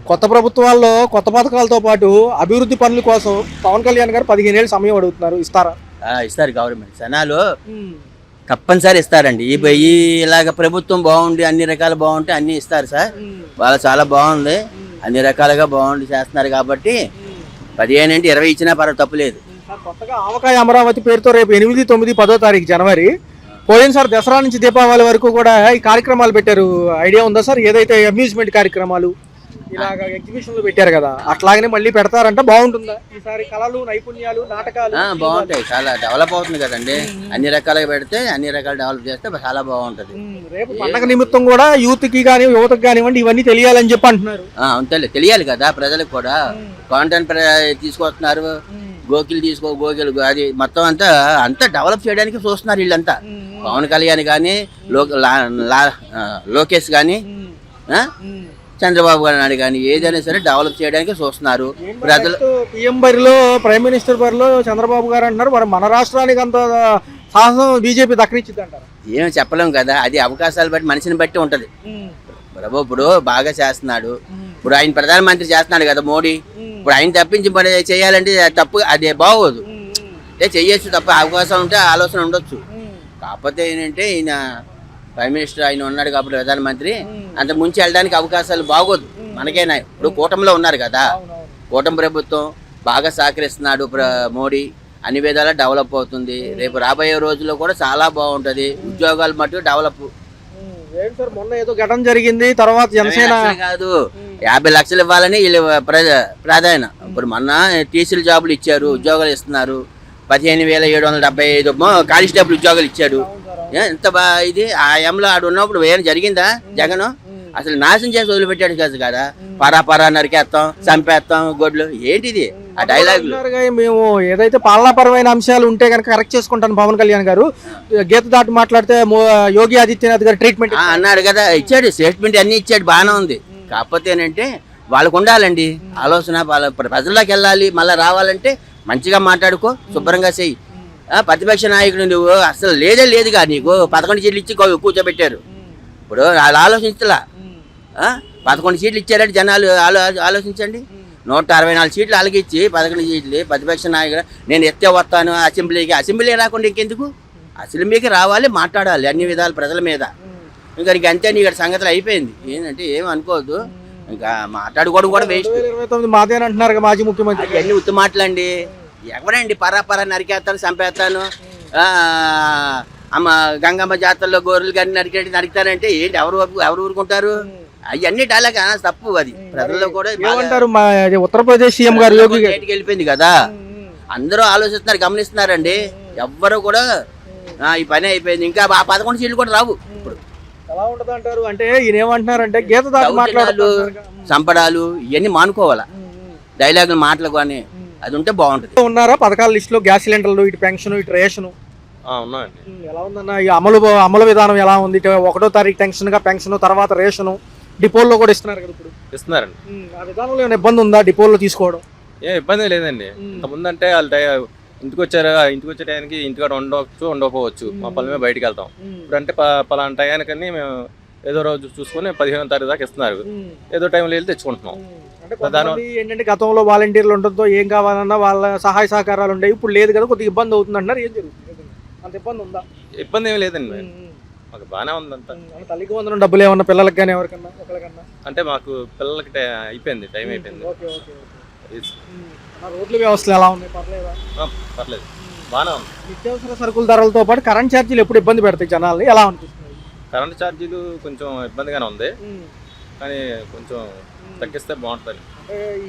కొత్త ప్రభుత్వాల్లో కొత్త పథకాలతో పాటు అభివృద్ధి పనుల కోసం పవన్ కళ్యాణ్ గారు 15 ఏళ్ళు సమయం అడుగుతున్నారు. ఇస్తారా? ఇస్తారు గవర్నమెంట్ జనాలు తప్పనిసరి ఇస్తారండి. ఈ ఇలాగ ప్రభుత్వం బాగుండి అన్ని రకాలు బాగుంటే అన్ని ఇస్తారు సార్. వాళ్ళు చాలా బాగుంది, అన్ని రకాలుగా బాగుండి చేస్తున్నారు కాబట్టి 15 అంటే 20 ఇచ్చినా పర్వాలేదు, తప్పులేదు. కొత్తగా ఆవకాయ అమరావతి పేరుతో రేపు 8, 9, 10 తారీఖు జనవరి పోయినసారి దసరా నుంచి దీపావళి వరకు కూడా ఈ కార్యక్రమాలు పెట్టారు. ఐడియా ఉందా సార్? ఏదైతే అమ్యూజ్మెంట్ కార్యక్రమాలు ఇలాగ ఎగ్జిబిషన్లు పెట్టారు కదా, అట్లాగనే మళ్ళీ పెడతారంట. బాగుంటుందా ఈసారి? కళలు, నైపుణ్యాలు, నాటకాలు బాగుంటాయి. చాలా డెవలప్ అవుతుంది కదండి. అన్ని రకాలుగా పెడితే అన్ని రకాలు డెవలప్ చేస్తే చాలా బాగుంటది. రేపు పండగ నిమిత్తం కూడా యూత్ కి కానీ యువతకు కానివ్వండి ఇవన్నీ తెలియాలని చెప్పి అంటున్నారు. తెలియాలి కదా ప్రజలకు కూడా. కాంటెంట్ తీసుకొస్తున్నారు. గోకిలు అది మొత్తం అంతా డెవలప్ చేయడానికి చూస్తున్నారు వీళ్ళంతా. పవన్ కళ్యాణ్ కానీ, లోకేష్ కానీ, చంద్రబాబు నాయుడు కానీ ఏదైనా సరే డెవలప్ చేయడానికి చూస్తున్నారు ప్రజలు. పిఎం బరిలో, ప్రైమ్ మినిస్టర్ బరిలో చంద్రబాబు గారు అంటున్నారు. మరి మన రాష్ట్రానికి అంత సాహసం బీజేపీ దక్కనిచ్చింది అంటారు. ఏమో చెప్పలేము కదా, అది అవకాశాలు బట్టి మనిషిని బట్టి ఉంటది. ప్రభు ఇప్పుడు బాగా చేస్తున్నాడు. ఇప్పుడు ఆయన ప్రధానమంత్రి చేస్తున్నాడు కదా మోడీ. ఇప్పుడు ఆయన తప్పించి పని చేయాలంటే తప్పు, అదే బాగోదు. చెయ్యొచ్చు తప్ప, అవకాశం ఉంటే ఆలోచన ఉండొచ్చు. కాకపోతే ఏంటంటే ఈయన ప్రైమ్ మినిస్టర్ ఆయన ఉన్నాడు కాబట్టి ప్రధానమంత్రి, అంత ముంచి వెళ్ళడానికి అవకాశాలు బాగోదు మనకేనా. ఇప్పుడు కూటమిలో ఉన్నారు కదా, కూటమి ప్రభుత్వం బాగా సహకరిస్తున్నాడు. మోడీ అన్ని విధాలా డెవలప్ అవుతుంది. రేపు రాబోయే రోజుల్లో కూడా చాలా బాగుంటది. ఉద్యోగాలు మటుకు డెవలప్. మొన్న ఏదో ఘటన జరిగింది, తర్వాత జనసేన కాదు 50 లక్షలు ఇవ్వాలని వీళ్ళు ప్రాధాన్యత. ఇప్పుడు మొన్న టీసీల జాబులు ఇచ్చారు, ఉద్యోగాలు ఇస్తున్నారు. 15,775 కానిస్టేబుల్ ఉద్యోగాలు ఇచ్చాడు. ఎంత ఇది ఆ ఎంలో ఆడు ఉన్నప్పుడు ఏం జరిగిందా? జగన్ అసలు నాశనం చేసి వదిలిపెట్టాడు కదా. పరా నరికేస్తాం, చంపేస్తాం, గొడ్లు ఏంటిది ఆ డైలాగులు. మేము ఏదైతే పాలనాపరమైన అంశాలు ఉంటే కనుక కరెక్ట్ చేసుకుంటాను పవన్ కళ్యాణ్ గారు. గీత దాటి మాట్లాడితే యోగి ఆదిత్యనాథ్ గారు ట్రీట్మెంట్ అన్నాడు కదా, ఇచ్చాడు స్టేట్మెంట్ అన్ని ఇచ్చాడు, బాగానే ఉంది. కాకపోతే ఏంటంటే వాళ్ళకు ఉండాలండి ఆలోచన. ప్రజల్లోకి వెళ్ళాలి, మళ్ళీ రావాలంటే మంచిగా మాట్లాడుకో, శుభ్రంగా చెయ్యి. ప్రతిపక్ష నాయకుడు నువ్వు అసలు లేదుగా, నీకు 11 సీట్లు ఇచ్చి కూర్చోబెట్టారు. ఇప్పుడు వాళ్ళు ఆలోచించలా. 11 సీట్లు ఇచ్చారంటే జనాలు ఆలోచించండి. 164 సీట్లు వాళ్ళకి ఇచ్చి 11 సీట్లు ప్రతిపక్ష నాయకుడు నేను ఎత్తే వస్తాను అసెంబ్లీకి. అసెంబ్లీ రాకుండా ఇంకెందుకు? అసెంబ్లీకి రావాలి, మాట్లాడాలి అన్ని విధాలు ప్రజల మీద. ఇంకా అంతే, ఇక్కడ సంగతులు అయిపోయింది. ఏంటంటే ఏం అనుకోవద్దు, ఇంకా మాట్లాడుకోవడం కూడా వేస్ట్. 2029 మాదేని అంటున్నారు మాజీ ముఖ్యమంత్రి. అన్ని ఉత్తు మాటలండి. ఎవరండి పరా నరికేస్తాను, చంపేస్తాను, గంగమ్మ జాతరలో గోర్రెలు కానీ నరికితారంటే ఏంటి? ఎవరు ఊరుకుంటారు? అవన్నీ డైలాగ్ తప్పు. అది ప్రజల్లో కూడా ఏమంటారు? ఉత్తరప్రదేశ్ సీఎం గారు బయటికి వెళ్ళిపోయింది కదా, అందరూ ఆలోచిస్తున్నారు, గమనిస్తున్నారండి. ఎవ్వరు కూడా ఈ పని అయిపోయింది, ఇంకా 11 సీట్లు కూడా రావు. ఇప్పుడు ఎలా ఉండదు అంటారు? అంటే ఈయన ఏమంటున్నారంటే గీత దాటి మాట్లాడాలు, చంపడాలు ఇవన్నీ మానుకోవాలా. డైలాగులు మాటలు కానీ అది ఉంటే బాగుంటుంది. ఉన్నారా పథకాల లిస్ట్ లో? గ్యాస్ సిలిండర్లు, ఇటు పెన్షన్, ఇటు రేషన్ ఉన్నాయండి. ఎలా ఉందన్న ఈ అమలు విధానం ఎలా ఉంది? 1వ తారీఖు పెన్షన్, తర్వాత రేషన్ డిపోల్లో కూడా ఇస్తున్నారు కదా ఇప్పుడు. ఇస్తున్నారండి. ఆ విధానంలో ఏమైనా ఇబ్బంది ఉందా డిపోల్లో తీసుకోవడం? ఏం ఇబ్బంది లేదండి. ఇంతకుముందంటే వాళ్ళు ఇంటికి వచ్చే టైంకి ఇంటికాడ ఉండకపోవచ్చు, మా పనుల మీద బయటకు వెళ్తాం. ఇప్పుడు అంటే పలానా టయానికని మేము ఏదో రోజు చూసుకుని 15వ తారీఖు దాకా ఇస్తున్నారు. ఏదో టైంలో వెళ్ళి తెచ్చుకుంటున్నాం. ఏంటంటే గతంలో వాలంటీర్లు ఉండడంతో ఏం కావాలన్నా వాళ్ళ సహాయ సహకారాలు ఉండేవి, ఇప్పుడు లేదు కదా, కొద్దిగా ఇబ్బంది అవుతుంది అంటున్నారు. ఏం జరుగుతుంది? అంత ఇబ్బంది ఉందా? ఇబ్బంది ఏమి లేదండి, మాకు బాగానే ఉంది. అంతా తల్లికి వందనం డబ్బులు ఏమన్నా పిల్లలకి కానీ ఎవరికన్నా ఒకరికన్నా? అంటే మాకు పిల్లలకి అయిపోయింది, టైం అయిపోయింది. రోడ్ల వ్యవస్థలు ఎలా ఉన్నాయి? పర్లేదా? పర్లేదు, బాగానే ఉంది. నిత్యావసర సరుకుల ధరలతో పాటు కరెంట్ ఛార్జీలు ఎప్పుడు ఇబ్బంది పెడతాయి జనాల్ని, ఎలా అనిపిస్తుంది? కరెంట్ ఛార్జీలు కొంచెం ఇబ్బందిగానే ఉంది, కానీ కొంచెం తగ్గిస్తే బాగుంటుంది.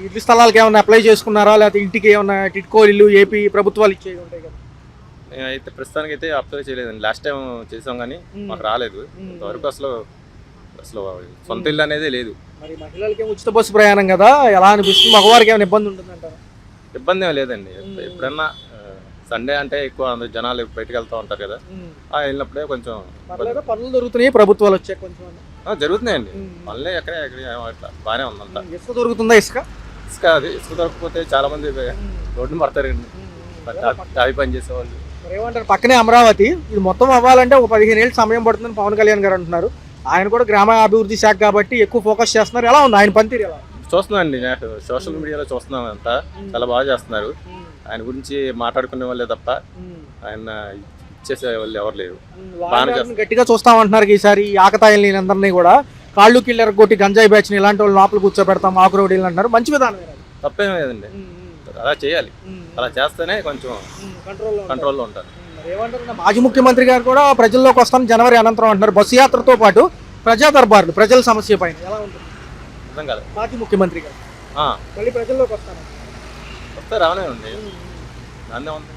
ఇల్లు స్థలాలకు ఏమైనా అప్లై చేసుకున్నారా, లేకపోతే ఇంటికి ఏమైనా టిట్కో ఇల్లు ఏపీ ప్రభుత్వాలు ఇచ్చేవి ఉంటాయి కదా? నేనైతే ప్రస్తుతానికి అయితే అప్లై చేయలేదండి. లాస్ట్ టైం చేసాం కానీ మాకు రాలేదు. ఇంతవరకు అసలు సొంత ఇల్లు అనేది లేదు. మరి మహిళలకి ఉచిత బస్సు ప్రయాణం కదా, ఎలా అనిపిస్తుంది? మగవారికి ఏమైనా ఇబ్బంది ఉంటుందంటారా? ఇబ్బంది ఏమి లేదండి. ఎప్పుడన్నా సండే అంటే ఎక్కువ అందరు జనాలు బయటకు వెళ్తూ ఉంటారు కదా, వెళ్ళినప్పుడే కొంచెం పనులు దొరుకుతున్నాయి. ప్రభుత్వాలు వచ్చాయి కొంచెం జరుగుతున్నాయండి పనులే. ఎక్కడ అట్లా బాగానే ఉందంతా. ఇసుక దొరుకుతుందా? ఇసుక ఇసుక దొరకకపోతే చాలా మంది రోడ్డుని పడతారండి, అవి పని చేసేవాళ్ళు. ఏమంటారు? పక్కనే అమరావతి, ఇది మొత్తం అవ్వాలంటే ఒక 15 ఏళ్ళు సమయం పడుతుందని పవన్ కళ్యాణ్ గారు అంటున్నారు. ఆయన కూడా గ్రామ అభివృద్ధి శాఖ కాబట్టి ఎక్కువ ఫోకస్ చేస్తున్నారు. ఎలా ఉంది ఆయన పనితీరు? ఎలా చూస్తున్నానండి, నేను సోషల్ మీడియాలో చూస్తున్నాం అంతా, చాలా బాగా చేస్తున్నారు. ఆయన గురించి మాట్లాడుకునే వాళ్ళే తప్ప ఆయన ఇచ్చేసే వాళ్ళు ఎవరు లేరు. బాగానే చేస్తున్నారు. గట్టిగా చూస్తామంటున్నారు ఈసారి ఈ ఆకతాయిల్ని అందరినీ కూడా కాళ్ళు కిల్లర్ కొట్టి గంజాయి బ్యాచ్ని ఇలాంటి వాళ్ళు లోపల కూర్చోబెడతాం ఆకురోడీలు అంటున్నారు. మంచి విధానం తప్పేం లేదండి, అలా చేయాలి. అలా చేస్తేనే కొంచెం కంట్రోల్లో ఉంటారు. ఏమంటారు, మాజీ ముఖ్యమంత్రి గారు కూడా ప్రజల్లోకి వస్తాం జనవరి అనంతరం అంటున్నారు. బస్సు యాత్రతో పాటు ప్రజా దర్బార్లు ప్రజల సమస్య పైన ఎలా ఉంటుంది? అర్థం కాదు. మాజీ ముఖ్యమంత్రి గారు మళ్ళీ ప్రజల్లోకి వస్తాను వస్తే రానే ఉంది, దాన్నే ఉంది.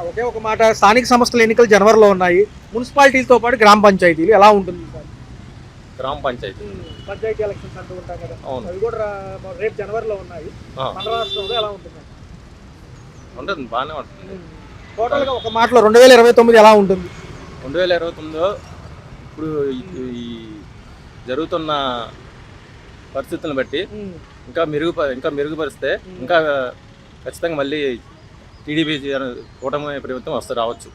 ఒకే ఒక మాట, స్థానిక సంస్థల ఎన్నికలు జనవరిలో ఉన్నాయి. మున్సిపాలిటీలతో పాటు గ్రామ పంచాయతీలు ఎలా ఉంటుంది? గ్రామ పంచాయతీ పంచాయతీ ఎలక్షన్స్ అంటూ ఉంటాం కదా, అవును. అవి కూడా రేపు జనవరిలో ఉన్నాయి. మన రాష్ట్రంలో ఎలా ఉంటుంది? ఉంటుంది, బాగానే ఉంటుంది. టోటల్గా ఒక మాటలో 2029 ఎలా ఉంటుంది? 2029 ఇప్పుడు ఈ జరుగుతున్న పరిస్థితులను బట్టి ఇంకా మెరుగుపరిస్తే ఇంకా ఖచ్చితంగా మళ్ళీ టీడీపీ కూటమి ప్రభుత్వం రావచ్చు.